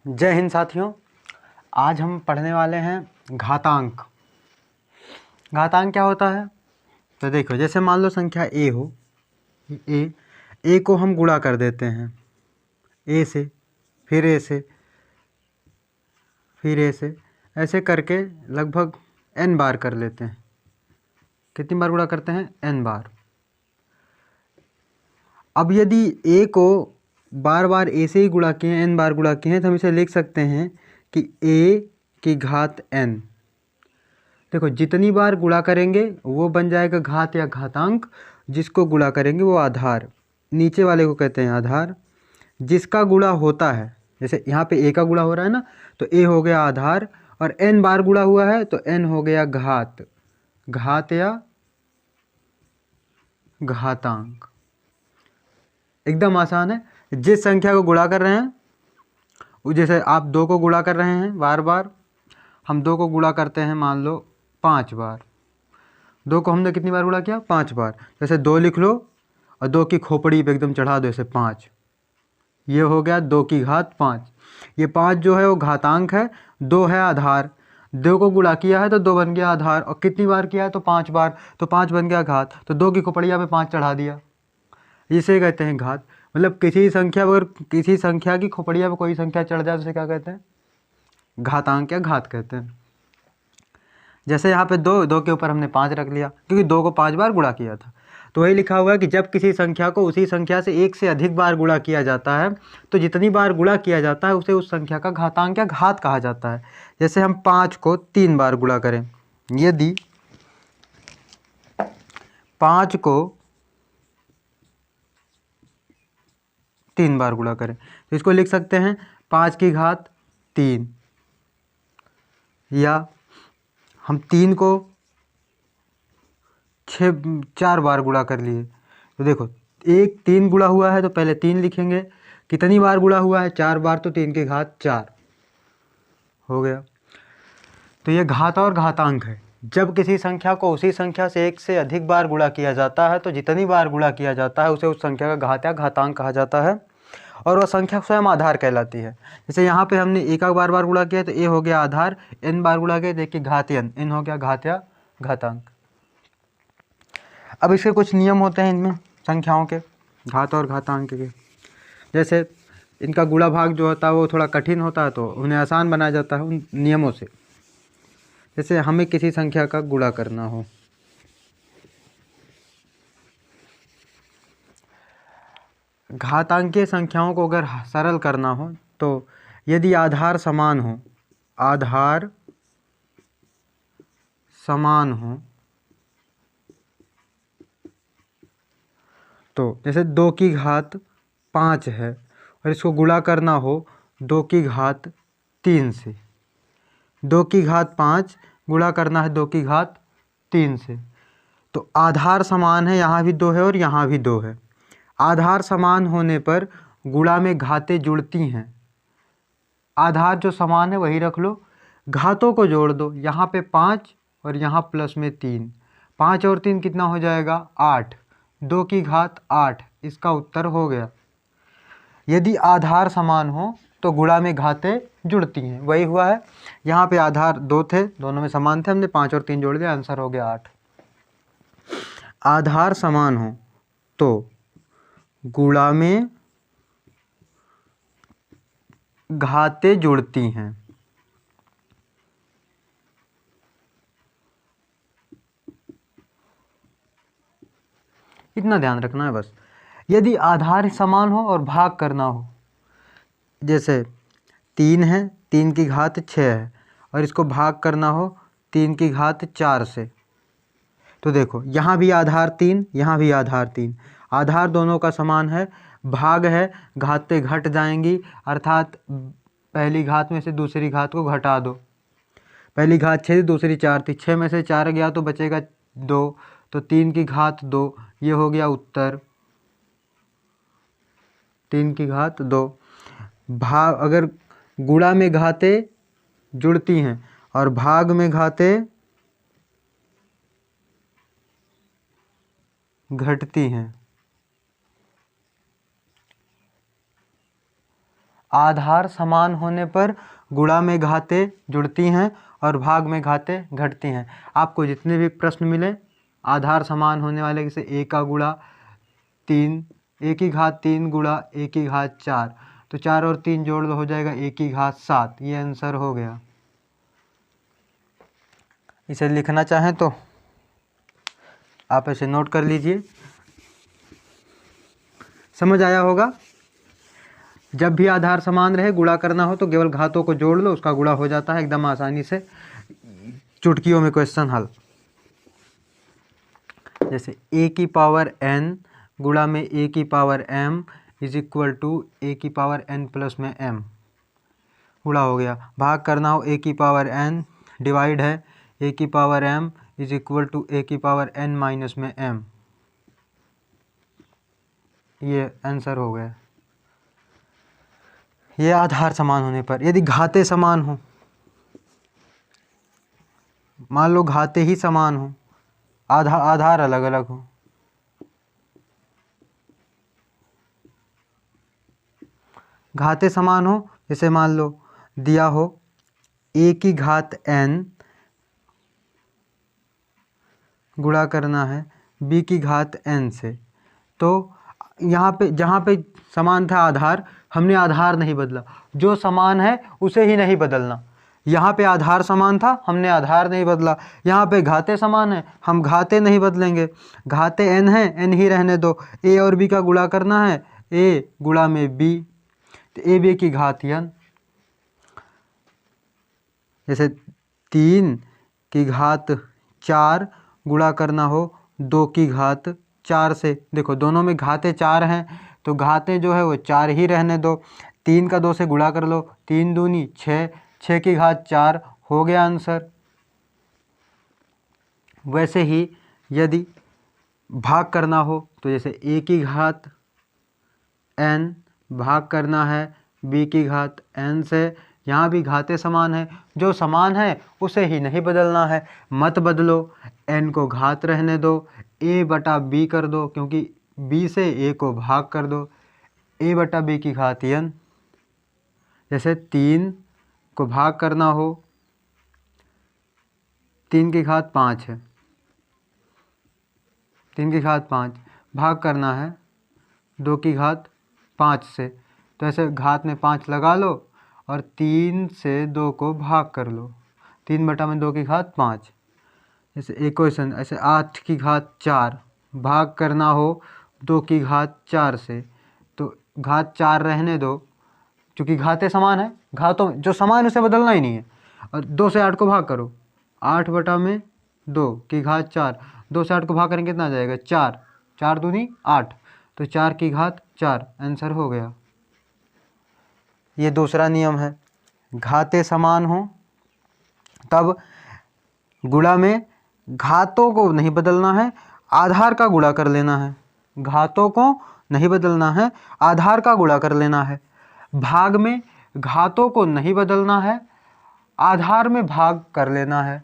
जय हिंद साथियों। आज हम पढ़ने वाले हैं घातांक। घातांक क्या होता है? तो देखो, जैसे मान लो संख्या ए हो, ए को हम गुणा कर देते हैं ए से, फिर ए से, फिर ए से, ऐसे करके लगभग n बार कर लेते हैं। कितनी बार गुणा करते हैं? n बार। अब यदि ए को बार बार ए से ही गुणा किए हैं, n बार गुणा किए हैं, तो हम इसे लिख सकते हैं कि a की घात n। देखो, जितनी बार गुणा करेंगे वो बन जाएगा घात या घातांक, जिसको गुणा करेंगे वो आधार, नीचे वाले को कहते हैं आधार। जिसका गुणा होता है, जैसे यहाँ पे a का गुणा हो रहा है ना, तो a हो गया आधार, और n बार गुणा हुआ है तो n हो गया घात, घात या घातांक। एकदम आसान है। जिस संख्या को गुणा कर रहे हैं, जैसे आप 2 को गुणा कर रहे हैं बार बार, हम 2 को गुणा करते हैं मान लो 5 बार। 2 को हमने कितनी बार गुणा किया? 5 बार। जैसे 2 लिख लो और 2 की खोपड़ी पे एकदम चढ़ा दो, ऐसे 5। ये हो गया 2 की घात 5। ये 5 जो है वो घातांक है, 2 है आधार। 2 को गुणा किया है तो 2 बन गया आधार, और कितनी बार किया है? तो 5 बार, तो 5 बन गया घात। तो 2 की खोपड़िया पे 5 चढ़ा दिया, इसे कहते हैं घात। मतलब किसी संख्या पर, किसी संख्या की खोपड़िया पे कोई संख्या चढ़ जाए तो उसे क्या कहते हैं? घातांक या घात कहते हैं। जैसे यहाँ पे 2 के ऊपर हमने 5 रख लिया, क्योंकि 2 को 5 बार गुणा किया था। तो वही लिखा हुआ है कि जब किसी संख्या को उसी संख्या से एक से अधिक बार गुणा किया जाता है, तो जितनी बार गुणा किया जाता है उसे उस संख्या का घातांक या घात कहा जाता है। जैसे हम 5 को 3 बार गुणा करें, यदि 5 को 3 बार गुणा करें तो इसको लिख सकते हैं 5 की घात 3, या हम 3 को 4 बार गुणा कर लिए। तो देखो, 3 गुणा हुआ है तो पहले 3 लिखेंगे, कितनी बार गुणा हुआ है? 4 बार, तो 3 की घात 4 हो गया। तो ये घात और घातांक है। जब किसी संख्या को उसी संख्या से एक से अधिक बार गुणा किया जाता है, तो जितनी बार गुणा किया जाता है उसे उस संख्या का घात या घातांक कहा जाता है, और वह संख्या स्वयं आधार कहलाती है। जैसे यहाँ पे हमने एक बार बार गुणा किया तो ए हो गया आधार, n बार गुणा किया देखिए घात n हो गया घात या घातांक। अब इसके कुछ नियम होते हैं इनमें, संख्याओं के, घात और घातांक के। जैसे इनका गुणा भाग जो होता है वो थोड़ा कठिन होता है, तो उन्हें आसान बनाया जाता है उन नियमों से। जैसे हमें किसी संख्या का गुणा करना हो, घातांकीय संख्याओं को अगर सरल करना हो, तो यदि आधार समान हो, आधार समान हो, तो जैसे 2 की घात 5 है और इसको गुणा करना हो 2 की घात 3 से, 2 की घात 5 गुणा करना है 2 की घात 3 से, तो आधार समान है, यहाँ भी 2 है और यहाँ भी 2 है। आधार समान होने पर गुणा में घातें जुड़ती हैं। आधार जो समान है वही रख लो, घातों को जोड़ दो, यहाँ पे 5 और यहाँ प्लस में 3, 5 और 3 कितना हो जाएगा? 8, 2 की घात 8, इसका उत्तर हो गया। यदि आधार समान हो तो गुणा में घातें जुड़ती हैं, वही हुआ है। यहाँ पे आधार 2 थे, दोनों में समान थे, हमने 5 और 3 जोड़ दिया, आंसर हो गया 8। आधार समान हो तो गुणा में घातें जुड़ती हैं। इतना ध्यान रखना है बस। यदि आधार समान हो और भाग करना हो, जैसे 3 है, 3 की घात 6 है, और इसको भाग करना हो 3 की घात 4 से, तो देखो यहाँ भी आधार 3, यहाँ भी आधार 3, आधार दोनों का समान है, भाग है, घातें घट जाएंगी, अर्थात पहली घात में से दूसरी घात को घटा दो। पहली घात 6 थी, दूसरी 4 थी, 6 में से 4 गया तो बचेगा 2, तो 3 की घात 2, ये हो गया उत्तर, 3 की घात 2। भाग, अगर गुणा में घातें जुड़ती हैं और भाग में घातें घटती हैं। आधार समान होने पर गुणा में घातें जुड़ती हैं और भाग में घातें घटती हैं। आपको जितने भी प्रश्न मिले आधार समान होने वाले, जैसे a का गुणा 3, a की घात 3 गुणा a की घात 4, तो 4 और 3 जोड़ दो, हो जाएगा a की घात 7। ये आंसर हो गया। इसे लिखना चाहें तो आप ऐसे नोट कर लीजिए। समझ आया होगा। जब भी आधार समान रहे, गुणा करना हो तो केवल घातों को जोड़ लो, उसका गुणा हो जाता है एकदम आसानी से। चुटकियों में क्वेश्चन हल। जैसे a की पावर n गुणा में a की power m is equal to a की पावर n प्लस में m, गुणा हो गया। भाग करना हो a की पावर n, डिवाइड है a की power m is equal to a की पावर n माइनस में m। ये आंसर हो गया। ये आधार समान होने पर। यदि घातें समान हो, मान लो घातें ही समान हो, आधार अलग अलग हो, घातें समान हो, जैसे मान लो दिया हो a की घात n गुणा करना है b की घात n से, तो यहाँ पे जहाँ पे समान था आधार, हमने आधार नहीं बदला, जो समान है उसे ही नहीं बदलना। यहाँ पे आधार समान था, हमने आधार नहीं बदला। यहाँ पे घातें समान है, हम घातें नहीं बदलेंगे। घातें n है, n ही रहने दो। a और b का गुणा करना है, a गुणा में b, तो a b की घात n। जैसे 3 की घात 4 गुणा करना हो 2 की घात 4 से। देखो दोनों में घातें 4 हैं, तो घातें जो है वो 4 ही रहने दो। 3 का 2 से गुणा कर लो, 3 दूनी 6, 6 की घात 4, हो गया आंसर। वैसे ही यदि भाग करना हो तो जैसे a की घात n भाग करना है b की घात n से, यहाँ भी घातें समान है, जो समान है उसे ही नहीं बदलना है। मत बदलो, n को घात रहने दो, a बटा b कर दो, क्योंकि b से a को भाग कर दो, a बटा b की घात n। जैसे 3 को भाग करना हो, 3 की घात 5 है, 3 की घात 5 भाग करना है 2 की घात 5 से, तो ऐसे घात में 5 लगा लो और 3 से 2 को भाग कर लो, 3 बटा में 2 की घात 5। जैसे एक क्वेश्चन ऐसे 8 की घात 4 भाग करना हो 2 की घात 4 से, तो घात 4 रहने दो, क्योंकि घातें समान है, घातों जो समान उसे बदलना ही नहीं है। और 2 से 8 को भाग करो, 8 बटा में 2 की घात 4, 2 से 8 को भाग करेंगे कितना आ जाएगा 4, 4 दूनी 8, तो 4 की घात 4, आंसर हो गया। ये दूसरा नियम है। घातें समान हो तब गुणा में घातों को नहीं बदलना है, आधार का गुणा कर लेना है। घातों को नहीं बदलना है, आधार का गुणा कर लेना है। भाग में घातों को नहीं बदलना है, आधार में भाग कर लेना है।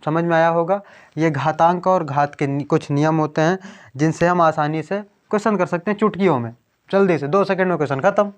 समझ में आया होगा। ये घातांक और घात के कुछ नियम होते हैं जिनसे हम आसानी से क्वेश्चन कर सकते हैं चुटकियों में, जल्दी से 2 सेकंड में क्वेश्चन खत्म।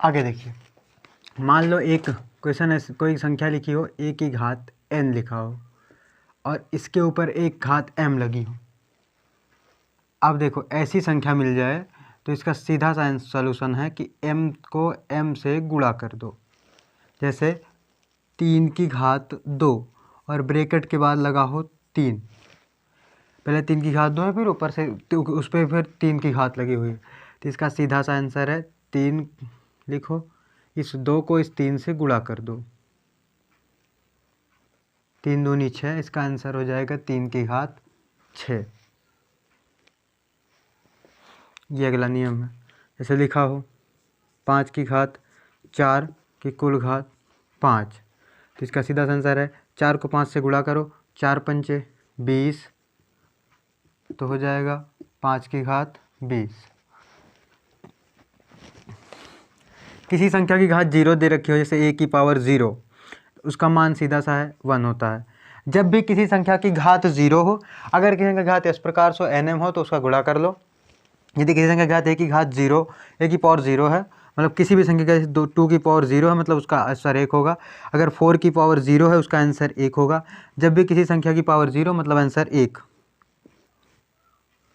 आगे देखिए, मान लो एक क्वेश्चन है, कोई संख्या लिखी हो a की घात n लिखा हो और इसके ऊपर एक घात m लगी हो। अब देखो ऐसी संख्या मिल जाए तो इसका सीधा सा सॉल्यूशन है कि m को m से गुणा कर दो। जैसे 3 की घात 2 और ब्रैकेट के बाद लगा हो 3, पहले 3 की घात 2 है, फिर ऊपर से उस पर फिर 3 की घात लगी हुई है, तो इसका सीधा सा आंसर है 3 लिखो, इस 2 को इस 3 से गुणा कर दो, 3 दूनी 6, इसका आंसर हो जाएगा 3 की घात 6। ये अगला नियम है। जैसे लिखा हो 5 की घात 4 की कुल घात 5, तो इसका सीधा सा आंसर है 4 को 5 से गुणा करो, 4 पंचे 20, तो हो जाएगा 5 की घात 20। किसी संख्या की घात 0 दे रखी हो, जैसे a की पावर 0, उसका मान सीधा सा है 1 होता है। जब भी किसी संख्या की घात 0 हो, अगर किसी की घात इस प्रकार से nm हो तो उसका गुणा कर लो, यदि किसी संख्या की घात a की घात 0, a की पावर 0 है, मतलब किसी भी संख्या का 2 की पावर 0 है, मतलब उसका आंसर 1 होगा। अगर 4 की पावर 0 है, उसका आंसर 1 होगा। जब भी किसी संख्या की पावर 0 मतलब आंसर 1।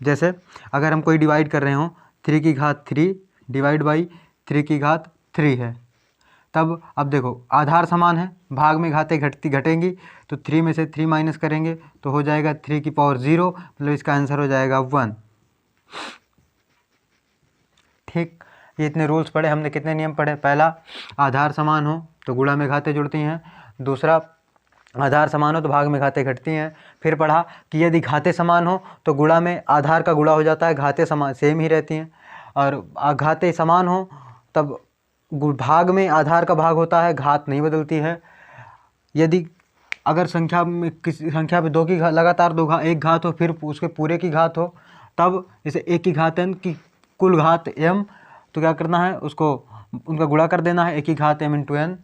जैसे अगर हम कोई डिवाइड कर रहे हो, 3 की घात 3 डिवाइड बाई 3 की घात 3 है, तब अब देखो आधार समान है, भाग में घातें घटेंगी, तो 3 में से 3 माइनस करेंगे तो हो जाएगा 3 की पावर 0, मतलब इसका आंसर हो जाएगा 1। ठीक, ये इतने रूल्स पढ़े हमने। कितने नियम पढ़े? पहला, आधार समान हो तो गुणा में घातें जुड़ती हैं। दूसरा, आधार समान हो तो भाग में घातें घटती हैं। फिर पढ़ा कि यदि घातें समान हो तो गुणा में आधार का गुणा हो जाता है, घातें समान सेम ही रहती हैं। और घातें समान हो तब भाग में आधार का भाग होता है, घात नहीं बदलती है। यदि अगर संख्या में किसी संख्या पे दो की लगातार एक घात हो, फिर उसके पूरे की घात हो, तब जैसे एक की घात n की कुल घात m, तो क्या करना है, उसको उनका गुणा कर देना है, एक की घात m इंटू n।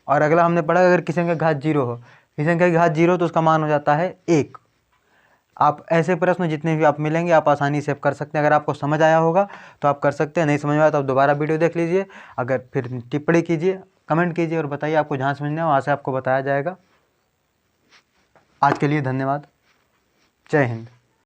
और अगला हमने पढ़ा अगर किसी संख्या की घात 0 हो, किसी संख्या की घात 0 तो उसका मान हो जाता है 1। आप ऐसे प्रश्न जितने भी आप मिलेंगे आप आसानी से कर सकते हैं। अगर आपको समझ आया होगा तो आप कर सकते हैं, नहीं समझ में आया तो आप दोबारा वीडियो देख लीजिए। अगर फिर टिप्पणी कीजिए, कमेंट कीजिए और बताइए आपको जहाँ समझना है वहाँ से आपको बताया जाएगा। आज के लिए धन्यवाद। जय हिंद।